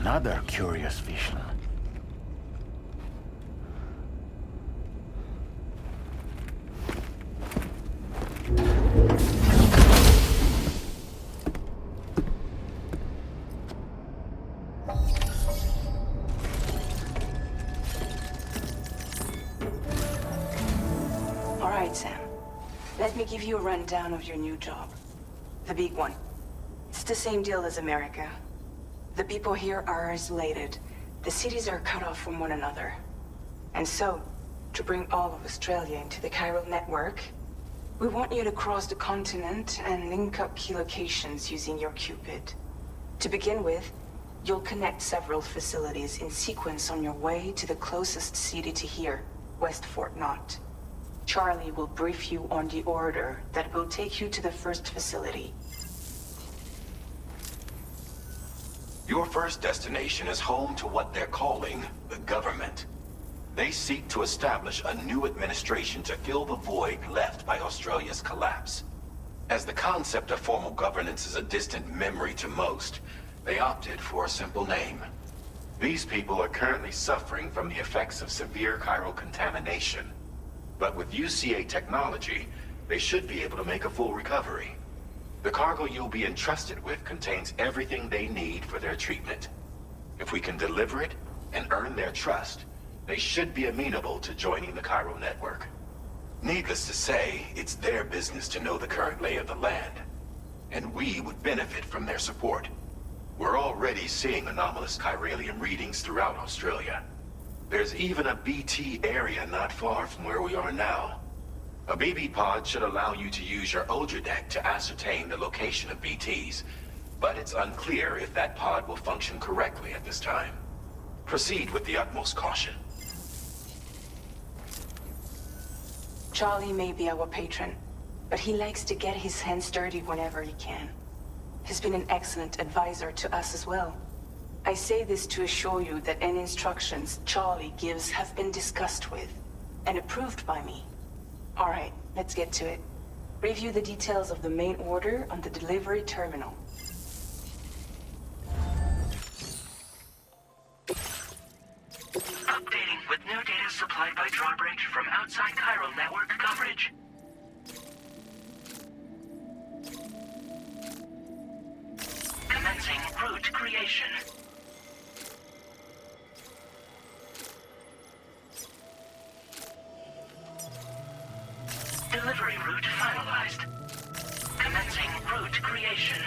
Another curious vision. All right, Sam. Let me give you a rundown of your new job. The big one. It's the same deal as America. The people here are isolated. The cities are cut off from one another. And so, to bring all of Australia into the chiral network, we want you to cross the continent and link up key locations using your Cupid. To begin with, you'll connect several facilities in sequence on your way to the closest city to here, West Fort Knott. Charlie will brief you on the order that will take you to the first facility. Your first destination is home to what they're calling the government. They seek to establish a new administration to fill the void left by Australia's collapse. As the concept of formal governance is a distant memory to most, they opted for a simple name. These people are currently suffering from the effects of severe chiral contamination. But with UCA technology, they should be able to make a full recovery. The cargo you'll be entrusted with contains everything they need for their treatment. If we can deliver it and earn their trust, they should be amenable to joining the chiral network. Needless to say, it's their business to know the current lay of the land, and we would benefit from their support. We're already seeing anomalous chiralium readings throughout Australia. There's even a BT area not far from where we are now. A BB pod should allow you to use your Ultra deck to ascertain the location of BTs, but it's unclear if that pod will function correctly at this time. Proceed with the utmost caution. Charlie may be our patron, but he likes to get his hands dirty whenever he can. He's been an excellent advisor to us as well. I say this to assure you that any instructions Charlie gives have been discussed with and approved by me. All right, let's get to it. Review the details of the main order on the delivery terminal. Updating with new data supplied by drawbridge from outside chiral network coverage. Commencing route creation. Delivery route finalized. Commencing route creation.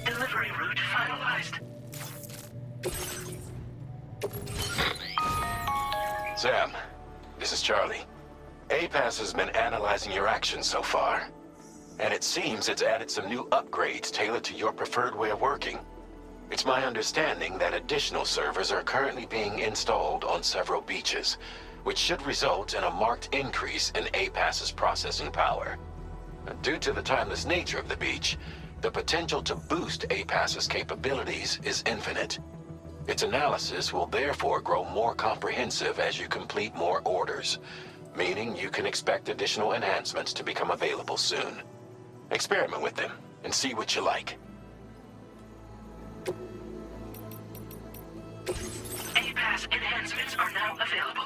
Delivery route finalized. Sam, this is Charlie. APAS has been analyzing your actions so far, and it seems it's added some new upgrades tailored to your preferred way of working. It's my understanding that additional servers are currently being installed on several beaches, which should result in a marked increase in APAS's processing power. Due to the timeless nature of the beach, the potential to boost APAS's capabilities is infinite. Its analysis will therefore grow more comprehensive as you complete more orders, meaning you can expect additional enhancements to become available soon. Experiment with them and see what you like. APAS enhancements are now available.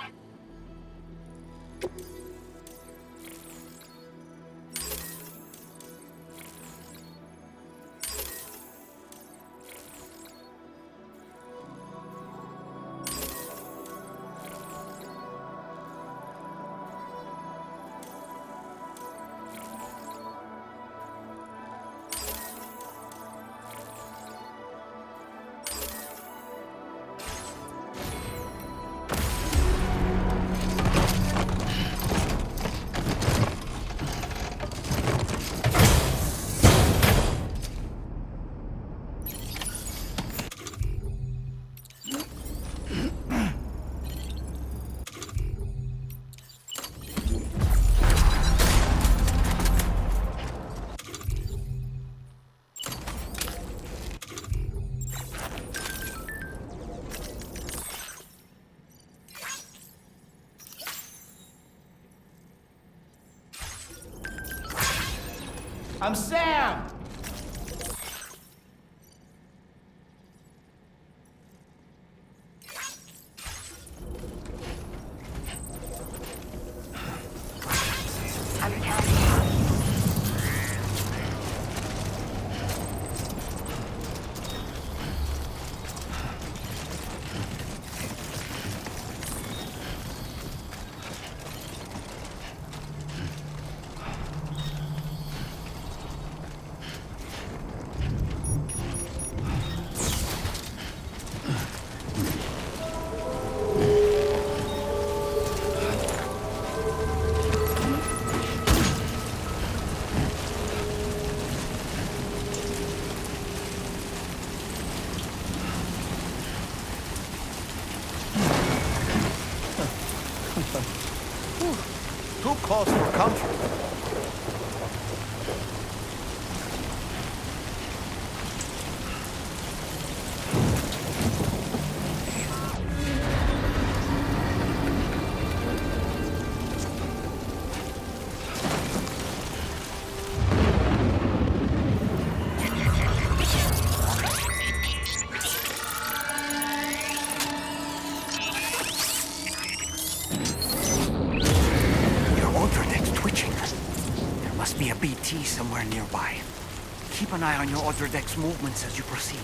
I'm Sam! cause for comfort. Be a BT somewhere nearby. Keep an eye on your other deck's movements as you proceed.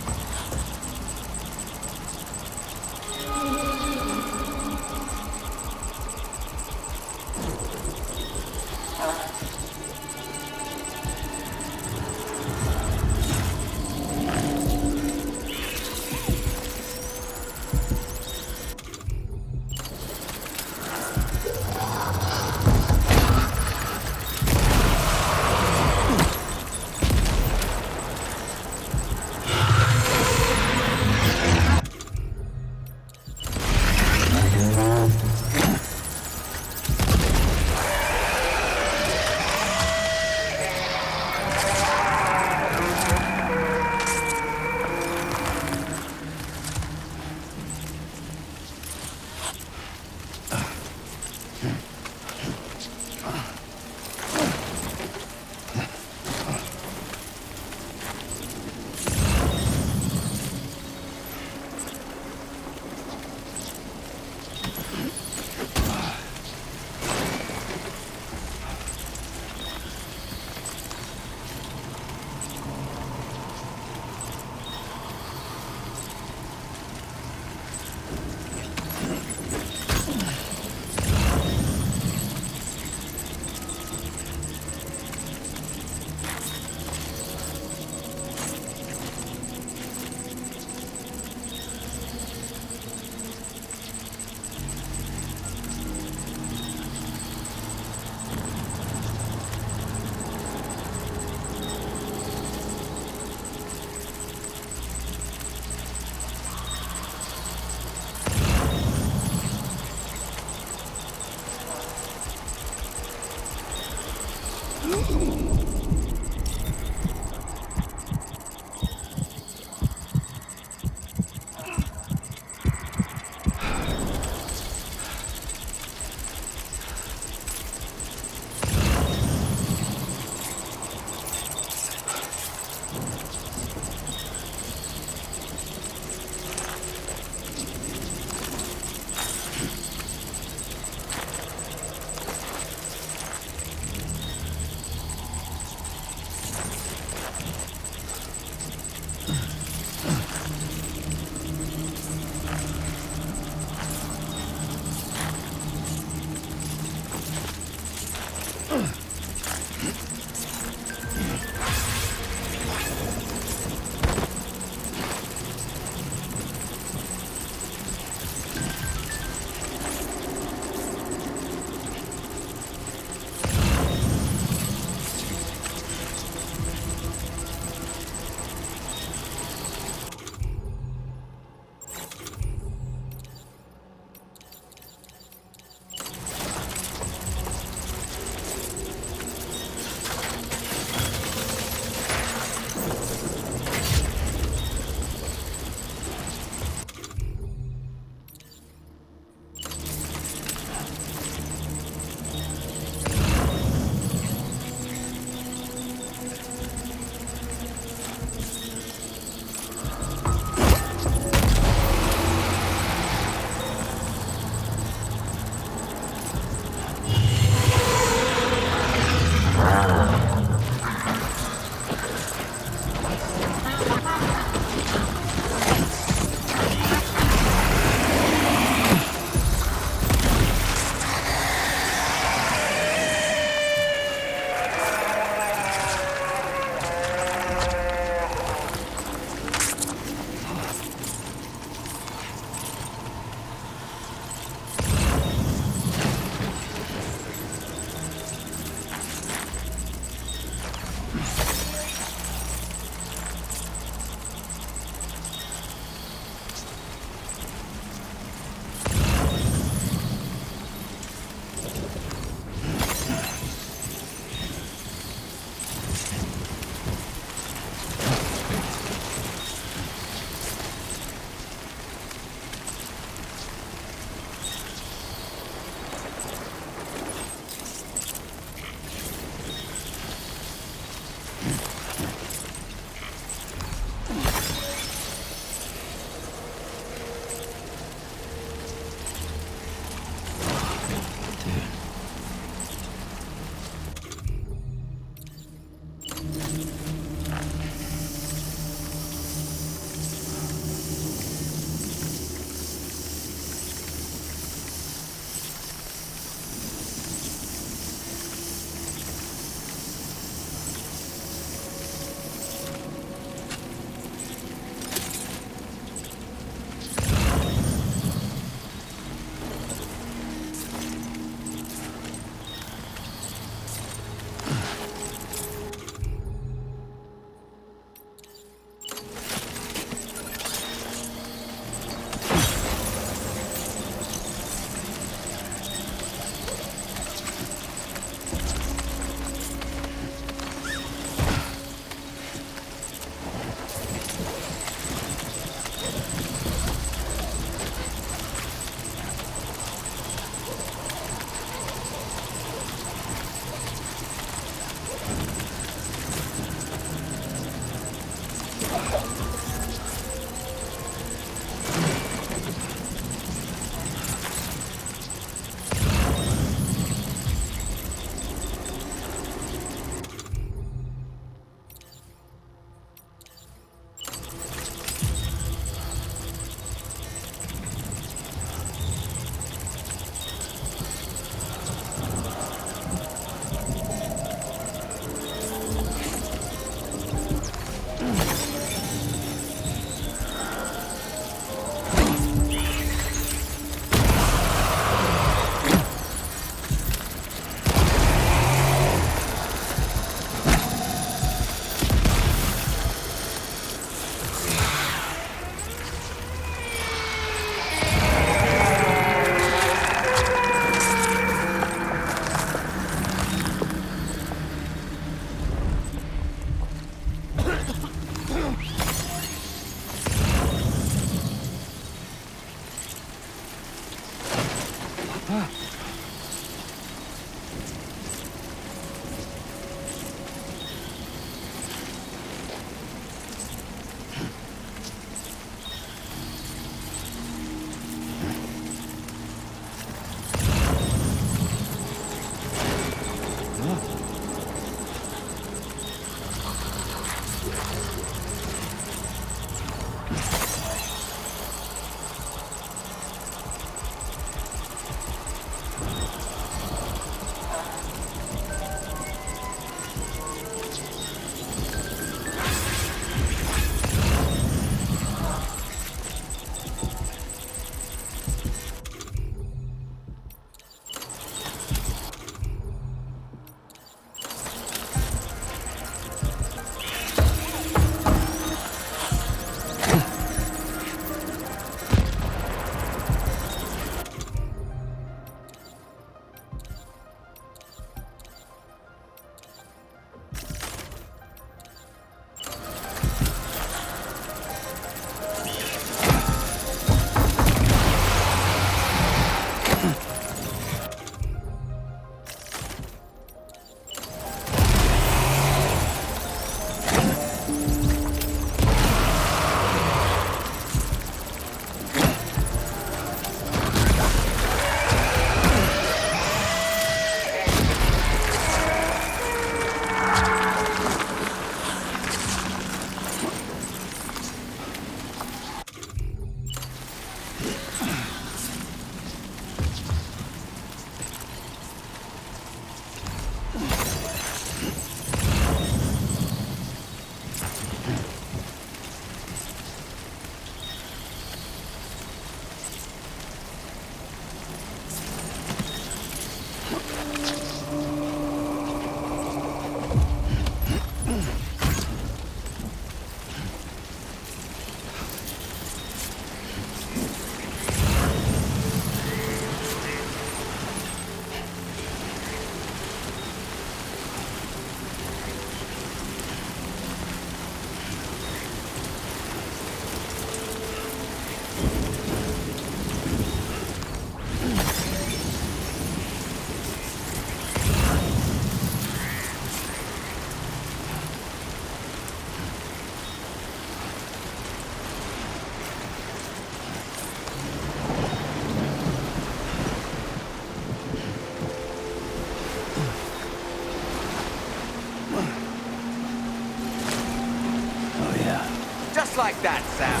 Like that, Sam.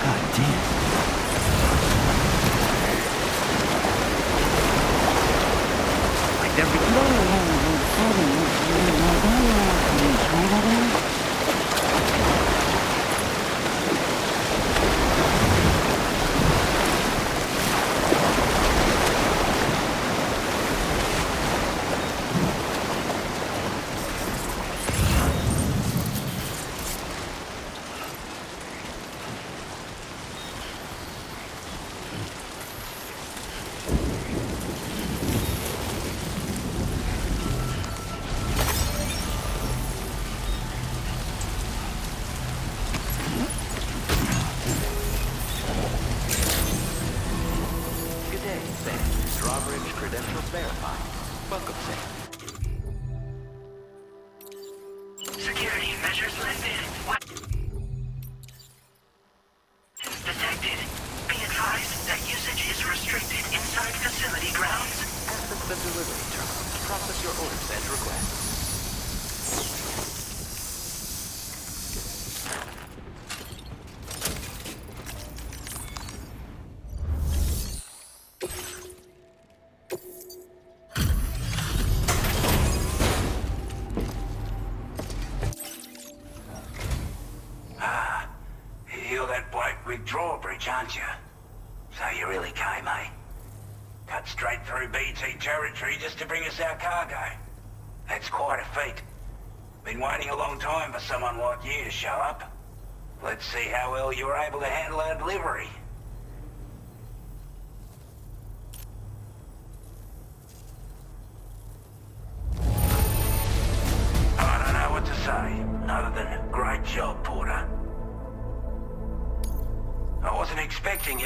God damn. Like Drawbridge credentials verified. Welcome, Sam. Security measures lifted. What? Detected. Be advised that usage is restricted inside facility grounds. Access the delivery terminal to process your orders and requests. Drawbridge, aren't you? So you really came, eh? Cut straight through BT territory just to bring us our cargo. That's quite a feat. Been waiting a long time for someone like you to show up. Let's see how well you were able to handle our delivery.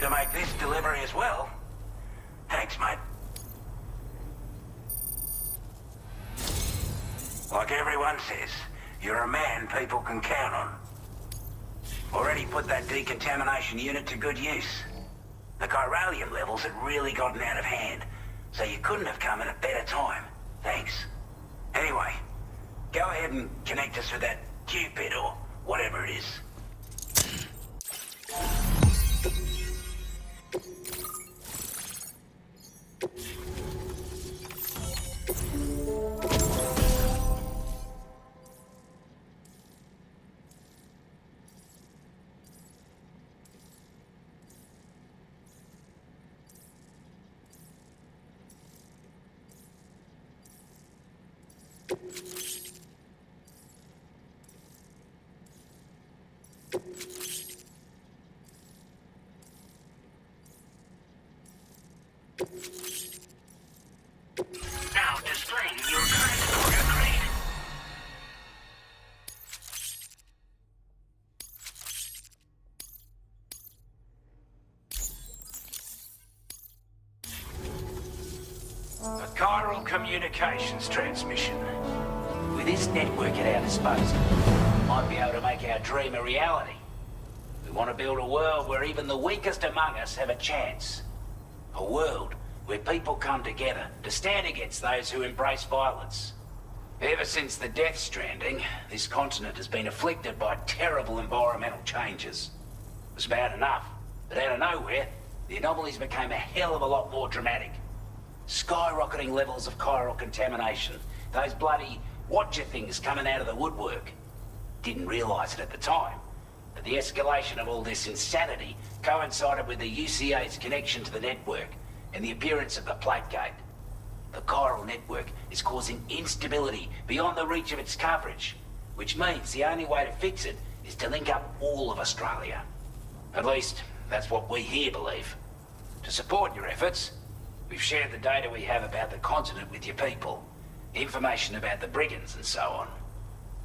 to make this delivery as well. Thanks, mate. Like everyone says, you're a man people can count on. Already put that decontamination unit to good use. The chiralium levels had really gotten out of hand, so you couldn't have come at a better time. Thanks. Anyway, go ahead and connect us with that Cupid or whatever it is. Now displaying your current order grade. A chiral communications transmission. With this network at our disposal, we might be able to make our dream a reality. We want to build a world where even the weakest among us have a chance. A world where people come together to stand against those who embrace violence. Ever since the death stranding, this continent has been afflicted by terrible environmental changes. It was bad enough, but out of nowhere, the anomalies became a hell of a lot more dramatic. Skyrocketing levels of chiral contamination, those bloody watcher things coming out of the woodwork. Didn't realise it at the time, but the escalation of all this insanity coincided with the UCA's connection to the network and the appearance of the plate gate. The chiral network is causing instability beyond the reach of its coverage, which means the only way to fix it is to link up all of Australia. At least, that's what we here believe. To support your efforts, we've shared the data we have about the continent with your people, information about the brigands and so on.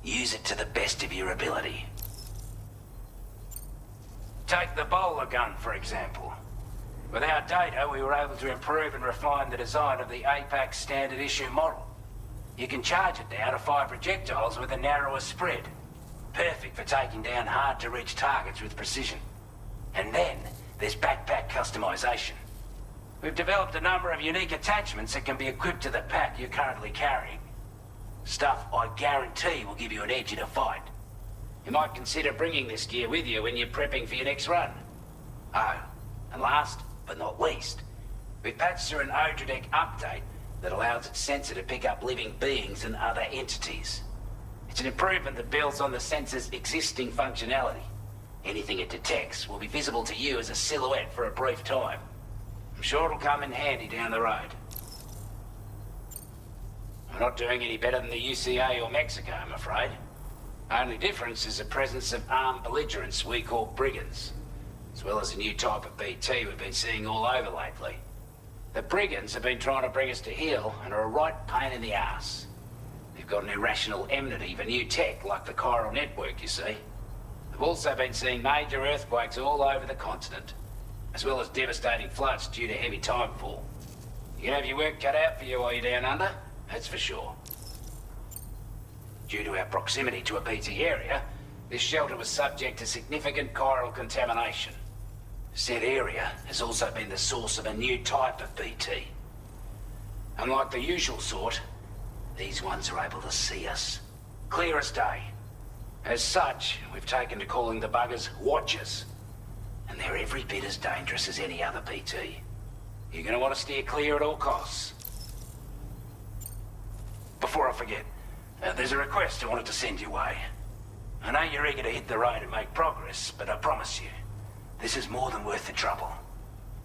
Use it to the best of your ability. Take the bowler gun, for example. With our data, we were able to improve and refine the design of the APAC standard issue model. You can charge it now to fire projectiles with a narrower spread. Perfect for taking down hard-to-reach targets with precision. And then, there's backpack customization. We've developed a number of unique attachments that can be equipped to the pack you're currently carrying. Stuff I guarantee will give you an edge in a fight. You might consider bringing this gear with you when you're prepping for your next run. Oh, and last but not least, we've patched through an Odradek update that allows its sensor to pick up living beings and other entities. It's an improvement that builds on the sensor's existing functionality. Anything it detects will be visible to you as a silhouette for a brief time. I'm sure it'll come in handy down the road. We're not doing any better than the UCA or Mexico, I'm afraid. Only difference is the presence of armed belligerents we call brigands, as well as a new type of BT we've been seeing all over lately. The brigands have been trying to bring us to heel and are a right pain in the ass. They've got an irrational enmity for new tech like the chiral network, you see. They've also been seeing major earthquakes all over the continent, as well as devastating floods due to heavy timefall. You can have your work cut out for you while you're down under, that's for sure. Due to our proximity to a BT area, this shelter was subject to significant chiral contamination. Said area has also been the source of a new type of BT. Unlike the usual sort, these ones are able to see us. Clear as day. As such, we've taken to calling the buggers Watchers. And they're every bit as dangerous as any other BT. You're gonna want to steer clear at all costs. Before I forget, there's a request I wanted to send your way. I know you're eager to hit the road and make progress, but I promise you, this is more than worth the trouble.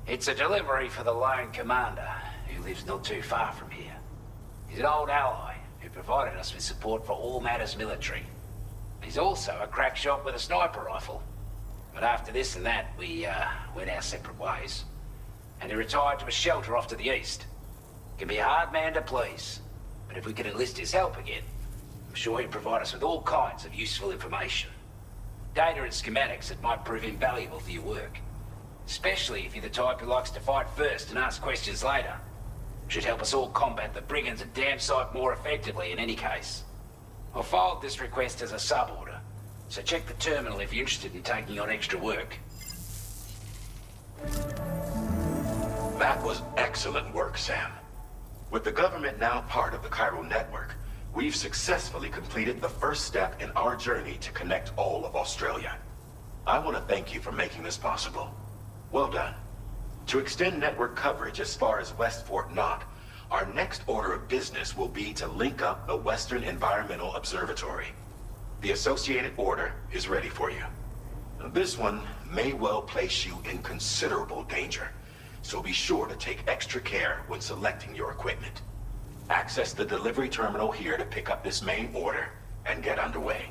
It's a delivery for the lone commander, who lives not too far from here. He's an old ally who provided us with support for all matters military. He's also a crack shot with a sniper rifle. But after this and that, we went our separate ways. And he retired to a shelter off to the east. Can be a hard man to please, but if we could enlist his help again, I'm sure he'd provide us with all kinds of useful information. Data and schematics that might prove invaluable for your work. Especially if you're the type who likes to fight first and ask questions later. Should help us all combat the brigands a damn sight more effectively in any case. I filed this request as a sub-order, so check the terminal if you're interested in taking on extra work. That was excellent work, Sam. With the government now part of the Cairo network, we've successfully completed the first step in our journey to connect all of Australia. I want to thank you for making this possible. Well done. To extend network coverage as far as West Fort Knott, our next order of business will be to link up the Western Environmental Observatory. The associated order is ready for you. This one may well place you in considerable danger, so be sure to take extra care when selecting your equipment. Access the delivery terminal here to pick up this main order and get underway.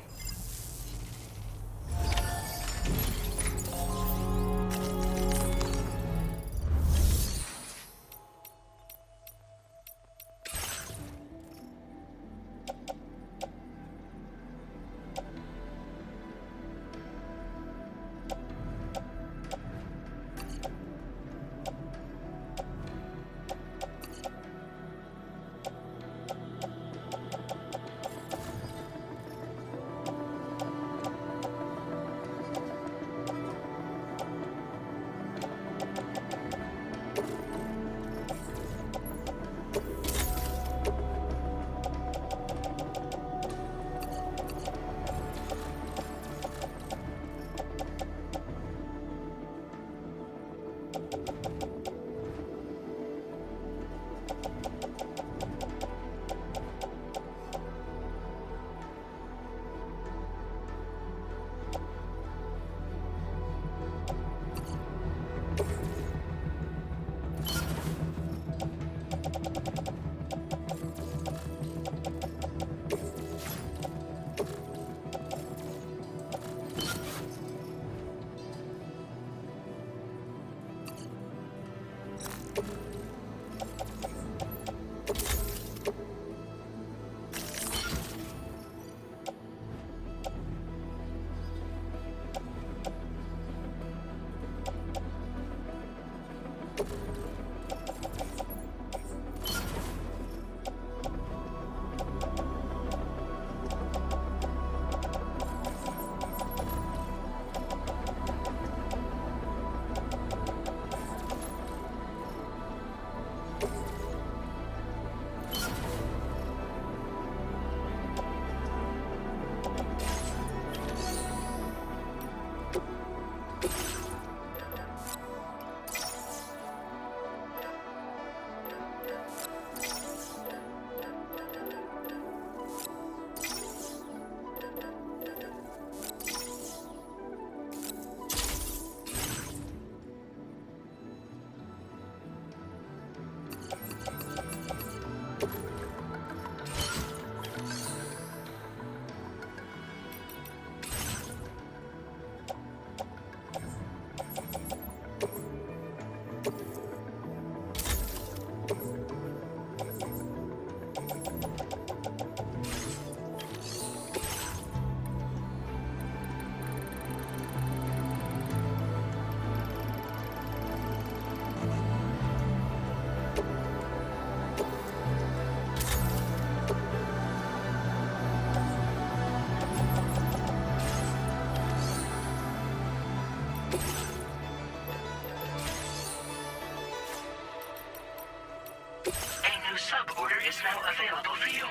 Sub-order is now available for you.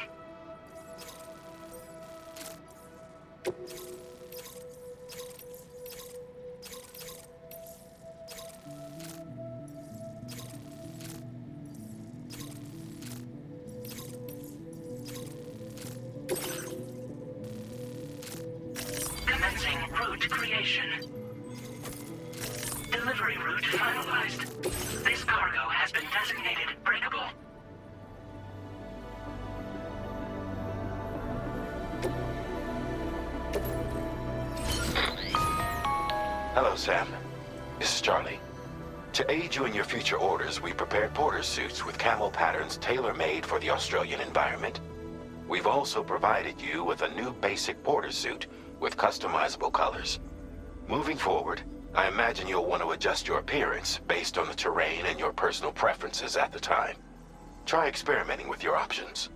Commencing route creation. Delivery route finalized. This cargo has been designated breakable. Hello, Sam. This is Charlie. To aid you in your future orders, we prepared porter suits with camel patterns tailor-made for the Australian environment. We've also provided you with a new basic porter suit with customizable colors. Moving forward, I imagine you'll want to adjust your appearance based on the terrain and your personal preferences at the time. Try experimenting with your options.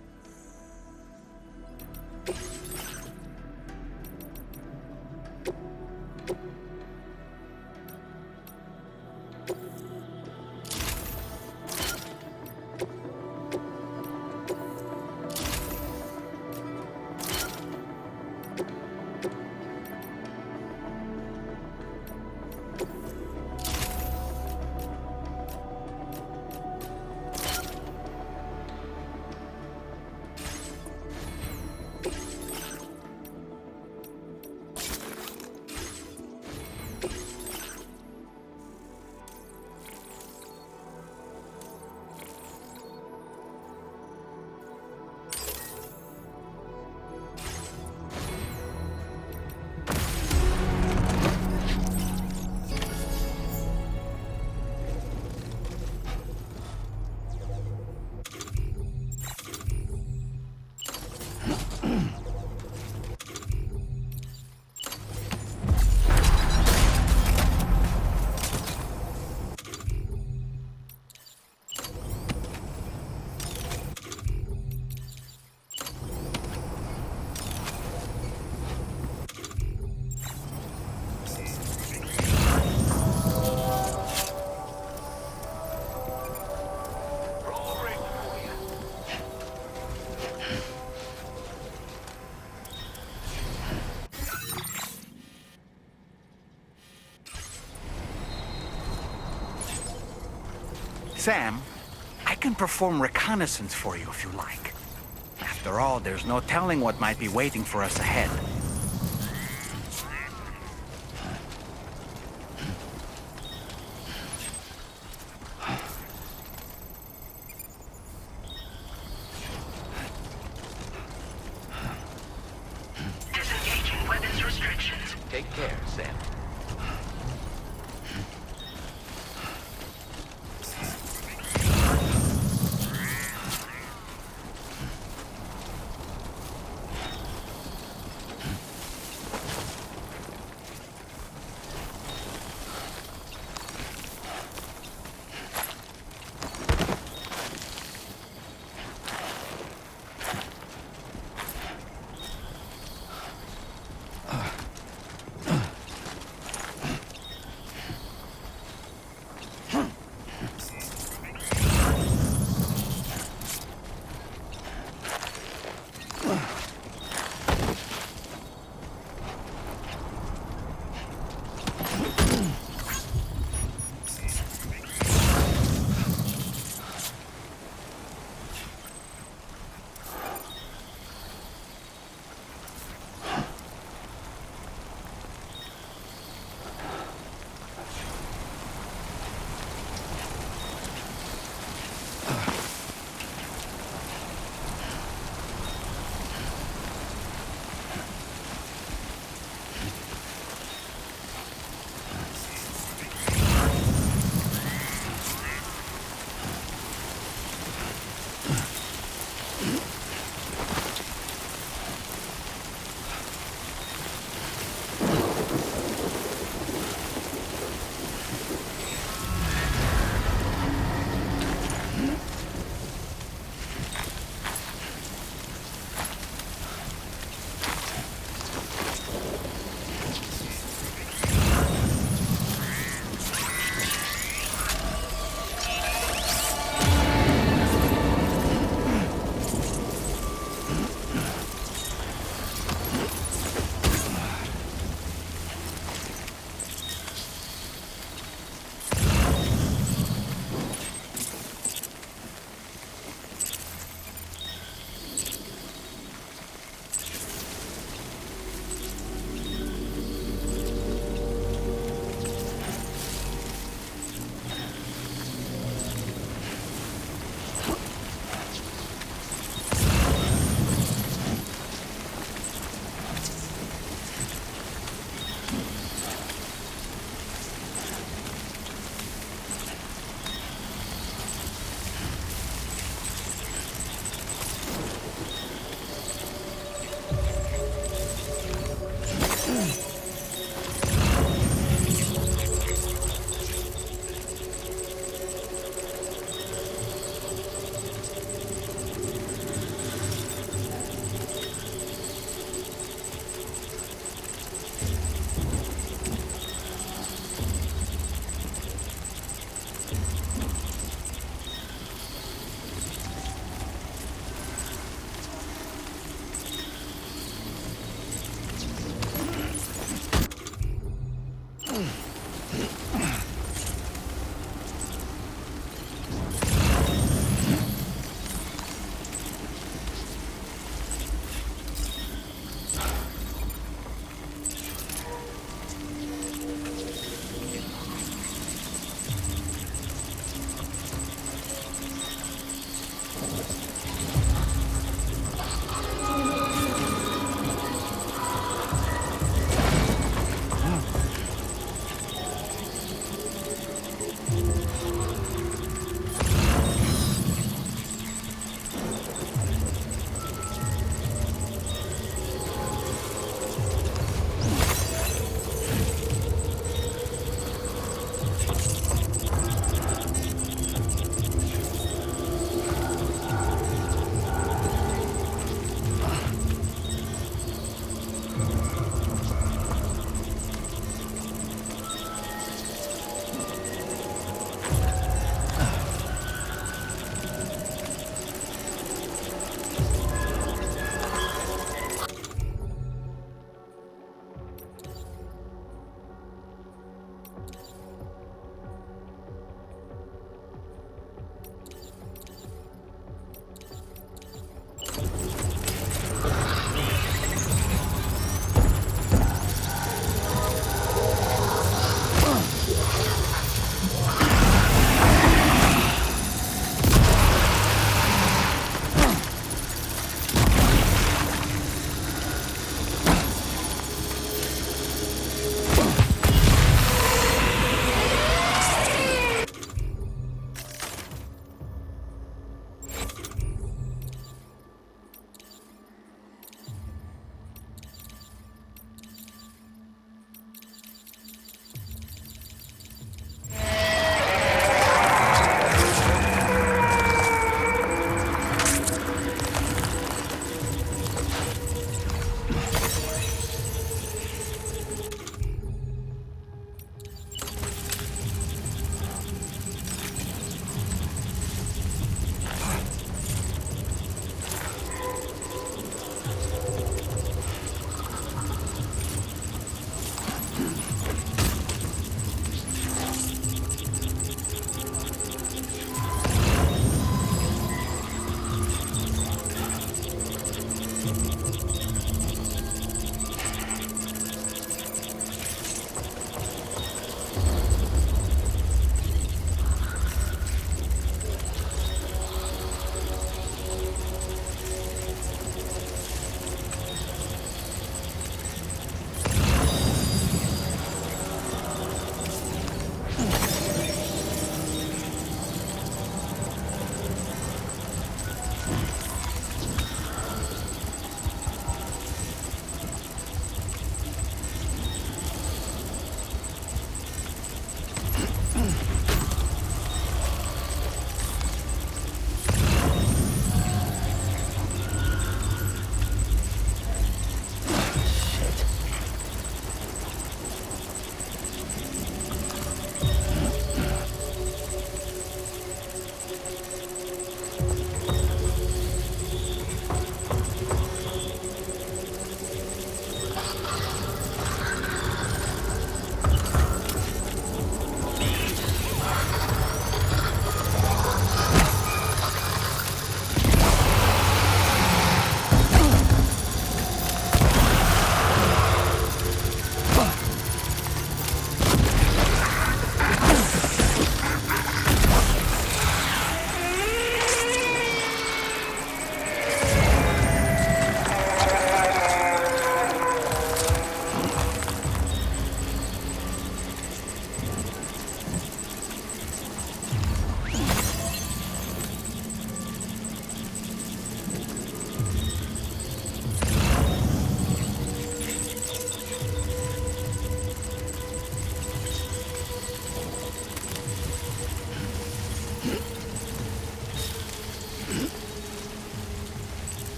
Sam, I can perform reconnaissance for you if you like. After all, there's no telling what might be waiting for us ahead. Disengaging weapons restrictions. Take care, Sam.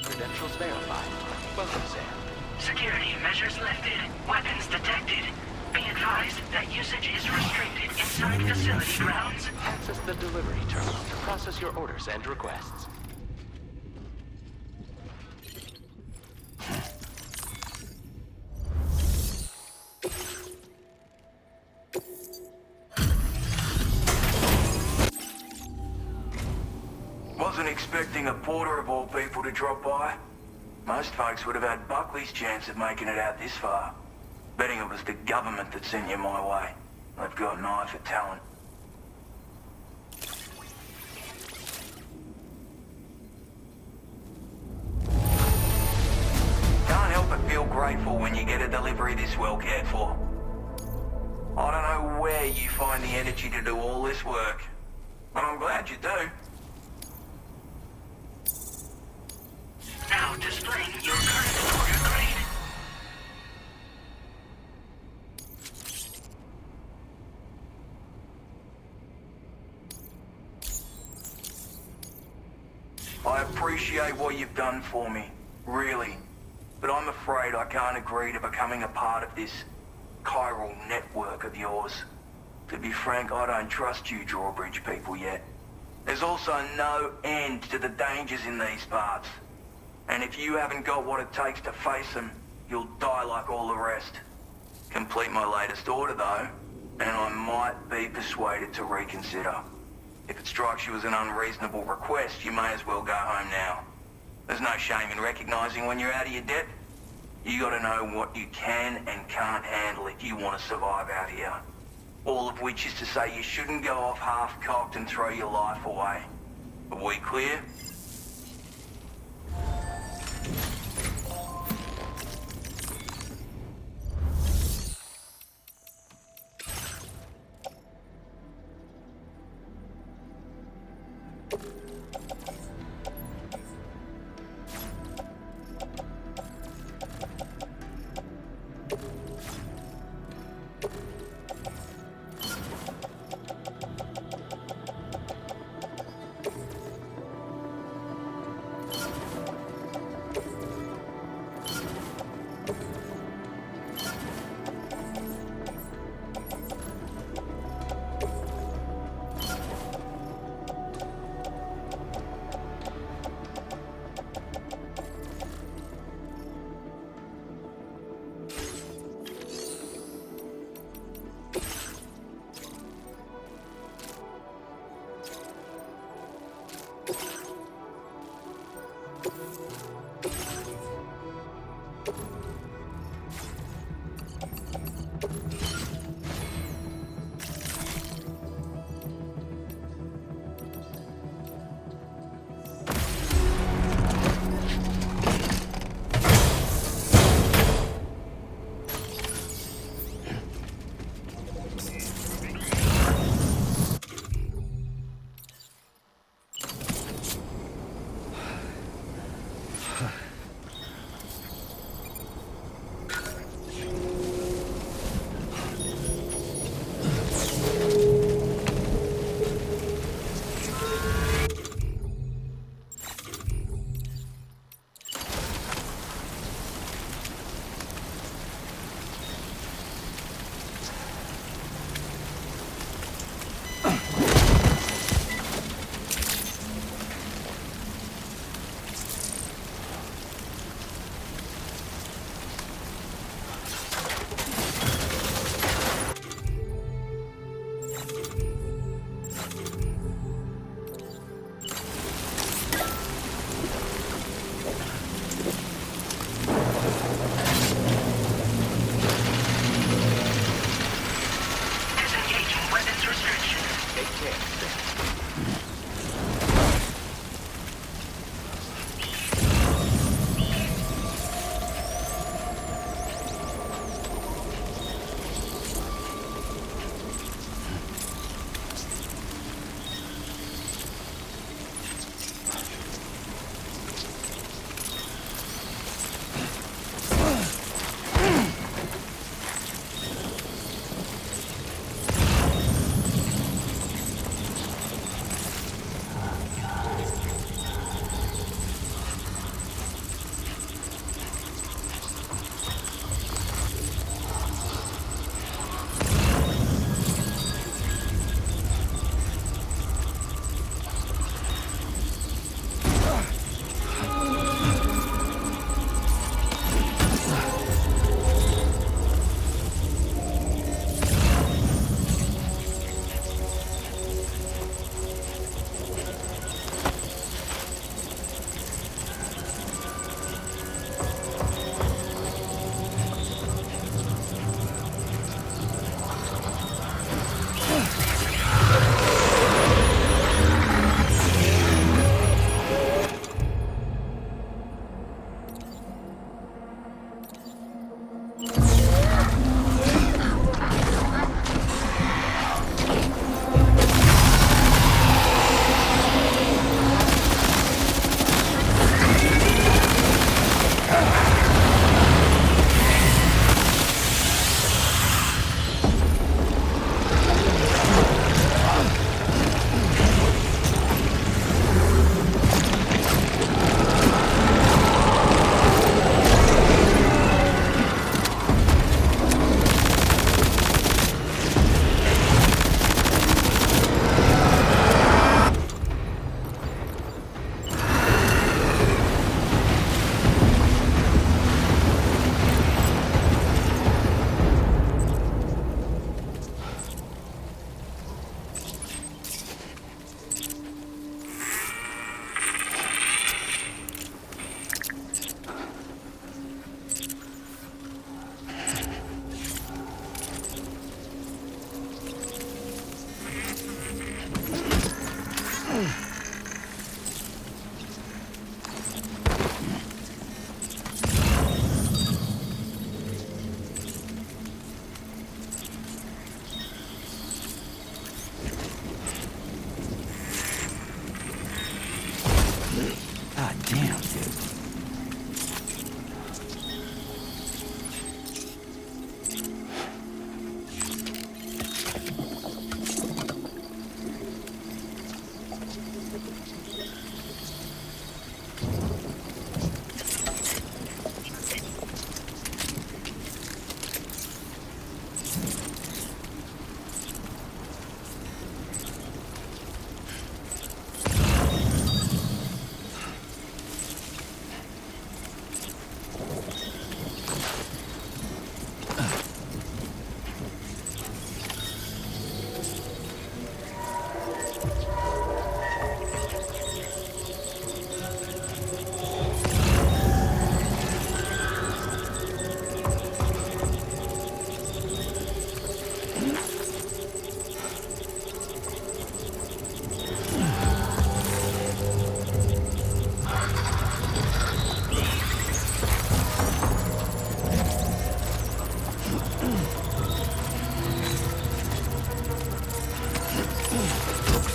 Credentials verified. Welcome, Sam. Security measures lifted. Weapons detected. Be advised that usage is restricted inside facility grounds. Access the delivery terminal to process your orders and requests. Wasn't expecting a porter of all people to drop by. Most folks would have had Buckley's chance of making it out this far. Betting it was the government that sent you my way. They've got an eye for talent. Can't help but feel grateful when you get a delivery this well cared for. I don't know where you find the energy to do all this work, but I'm glad you do. Now displaying your current order grade. I appreciate what you've done for me, really. But I'm afraid I can't agree to becoming a part of this chiral network of yours. To be frank, I don't trust you drawbridge people yet. There's also no end to the dangers in these parts. And if you haven't got what it takes to face them, you'll die like all the rest. Complete my latest order though, and I might be persuaded to reconsider. If it strikes you as an unreasonable request, you may as well go home now. There's no shame in recognizing when you're out of your depth. You gotta know what you can and can't handle if you want to survive out here. All of which is to say you shouldn't go off half-cocked and throw your life away. Are we clear?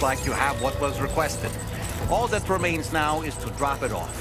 like you have what was requested. All that remains now is to drop it off.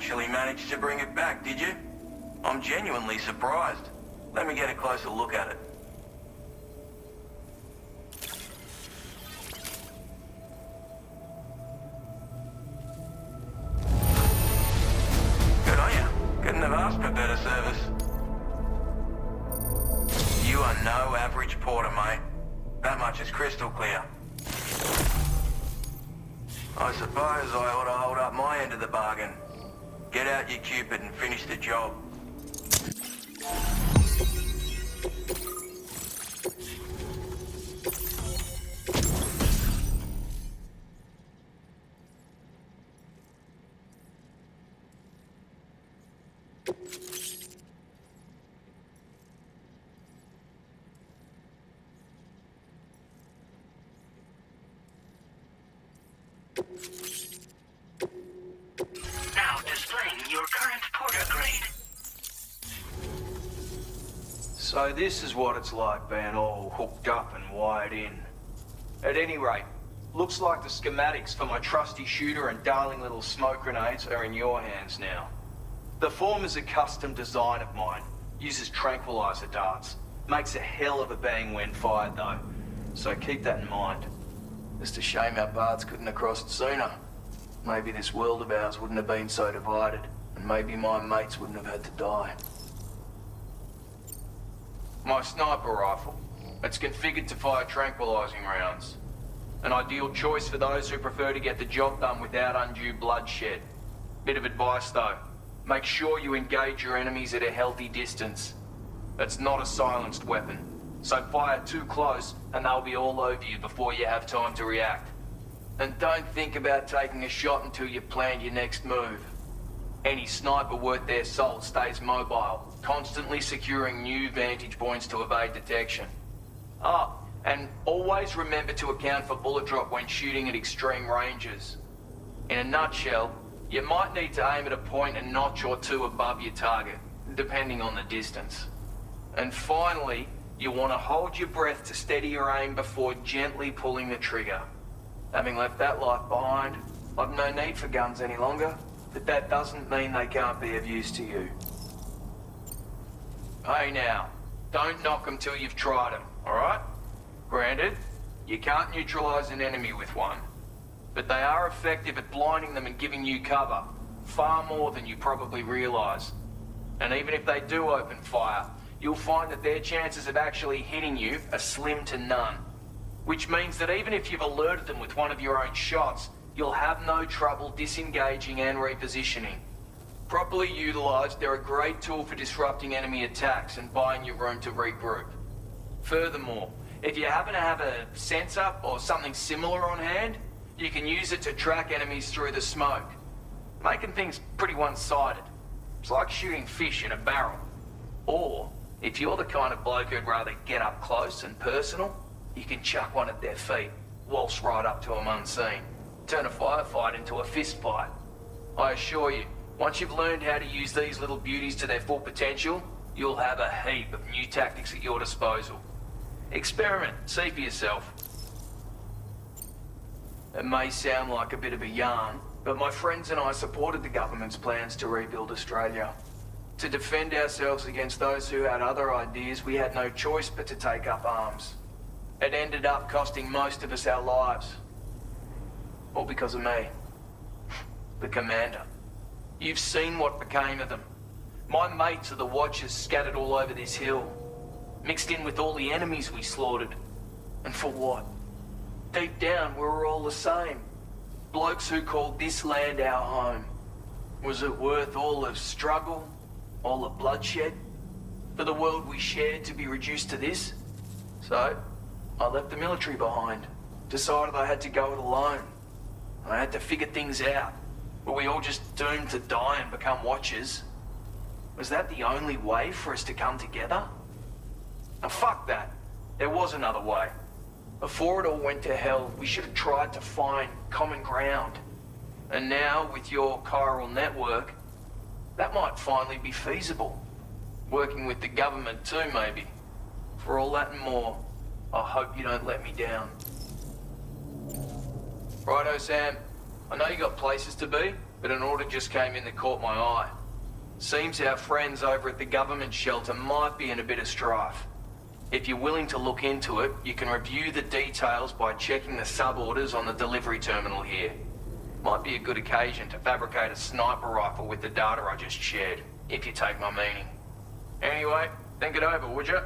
Actually managed to bring it back, did you? I'm genuinely surprised. Let me get a closer look at it. Good on you. Couldn't have asked for better service. You are no average porter, mate. That much is crystal clear. I suppose I ought to hold up my end of the bargain. Get out your Cupid and finish the job. So this is what it's like being all hooked up and wired in. At any rate, looks like the schematics for my trusty shooter and darling little smoke grenades are in your hands now. The form is a custom design of mine. Uses tranquilizer darts. Makes a hell of a bang when fired though. So keep that in mind. Just a shame our paths couldn't have crossed sooner. Maybe this world of ours wouldn't have been so divided, and maybe my mates wouldn't have had to die. My sniper rifle. It's configured to fire tranquilizing rounds. An ideal choice for those who prefer to get the job done without undue bloodshed. Bit of advice though. Make sure you engage your enemies at a healthy distance. It's not a silenced weapon, so fire too close and they'll be all over you before you have time to react. And don't think about taking a shot until you've planned your next move. Any sniper worth their salt stays mobile, constantly securing new vantage points to evade detection. Ah, and always remember to account for bullet drop when shooting at extreme ranges. In a nutshell, you might need to aim at a point a notch or two above your target, depending on the distance. And finally, you want to hold your breath to steady your aim before gently pulling the trigger. Having left that life behind, I've no need for guns any longer, but that doesn't mean they can't be of use to you. Hey now, don't knock them till you've tried them, alright? Granted, you can't neutralize an enemy with one, but they are effective at blinding them and giving you cover, far more than you probably realize. And even if they do open fire, you'll find that their chances of actually hitting you are slim to none. Which means that even if you've alerted them with one of your own shots, you'll have no trouble disengaging and repositioning. Properly utilized, they're a great tool for disrupting enemy attacks and buying you room to regroup. Furthermore, if you happen to have a sensor or something similar on hand, you can use it to track enemies through the smoke, making things pretty one-sided. It's like shooting fish in a barrel. Or, if you're the kind of bloke who'd rather get up close and personal, you can chuck one at their feet, waltz right up to them unseen, turn a firefight into a fist fight. I assure you, once you've learned how to use these little beauties to their full potential, you'll have a heap of new tactics at your disposal. Experiment, see for yourself. It may sound like a bit of a yarn, but my friends and I supported the government's plans to rebuild Australia. To defend ourselves against those who had other ideas, we had no choice but to take up arms. It ended up costing most of us our lives. All because of me. The commander. You've seen what became of them. My mates are the Watchers scattered all over this hill. Mixed in with all the enemies we slaughtered. And for what? Deep down, we were all the same. Blokes who called this land our home. Was it worth all the struggle? All the bloodshed? For the world we shared to be reduced to this? So, I left the military behind. Decided I had to go it alone. I had to figure things out. Were we all just doomed to die and become Watchers? Was that the only way for us to come together? Now fuck that. There was another way. Before it all went to hell, we should have tried to find common ground. And now, with your chiral network, that might finally be feasible. Working with the government too, maybe. For all that and more, I hope you don't let me down. Righto, Sam. I know you got places to be, but an order just came in that caught my eye. Seems our friends over at the government shelter might be in a bit of strife. If you're willing to look into it, you can review the details by checking the sub-orders on the delivery terminal here. Might be a good occasion to fabricate a sniper rifle with the data I just shared, if you take my meaning. Anyway, think it over, would you?